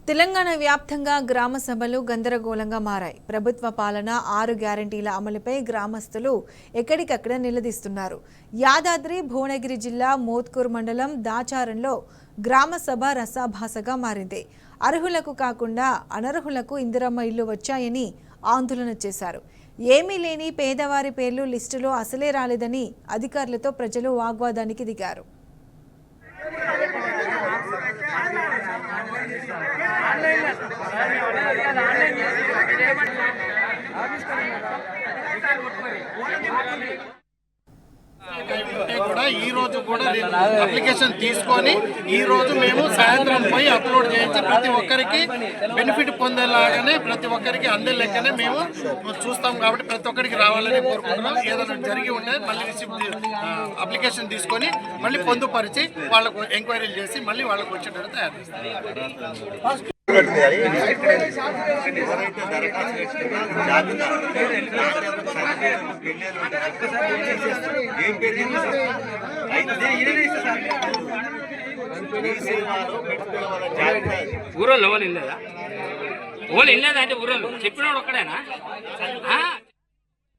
తెలంగాణ వ్యాప్తంగా గ్రామ సభలు గందరగోళంగా మారాయి. ప్రభుత్వ పాలన 6 గ్యారెంటీల అమలుపై గ్రామస్తులు ఎక్కడికక్కడ నిలదీస్తున్నారు. యాదాద్రి భువనగిరి జిల్లా మోత్కూర్ మండలం దాచారంలో గ్రామ సభ రసాభాసగా మారింది. అర్హులకు కాకుండా అనర్హులకు ఇందిరమ్మ ఇల్లు వచ్చాయని ఆందోళన చేశారు. ఏమీ లేని పేదవారి పేర్లు లిస్టులో అసలే రాలేదని అధికారులతో ప్రజలు వాగ్వాదానికి దిగారు. ఈ రోజు కూడా అప్లికేషన్ తీసుకొని ఈ రోజు మేము సాయంత్రం పోయి అప్లోడ్ చేయించి ప్రతి ఒక్కరికి బెనిఫిట్ పొందేలాగానే ప్రతి ఒక్కరికి అందే లెక్కనే మేము చూస్తాం. కాబట్టి ప్రతి ఒక్కరికి రావాలని కోరుకుంటున్నాం. ఏదైనా జరిగి ఉంటే మళ్ళీ రిసిప్ట్ అప్లికేషన్ తీసుకొని మళ్ళీ పొందుపరిచి వాళ్ళకు ఎంక్వైరీలు చేసి మళ్ళీ వాళ్ళకు వచ్చేటట్టు తయారు చేస్తాం. ఊరోళ్ళు ఎవరు ఇల్లేదా అంటే ఊరోళ్ళు చెప్పిన వాడు ఒక్కడేనా?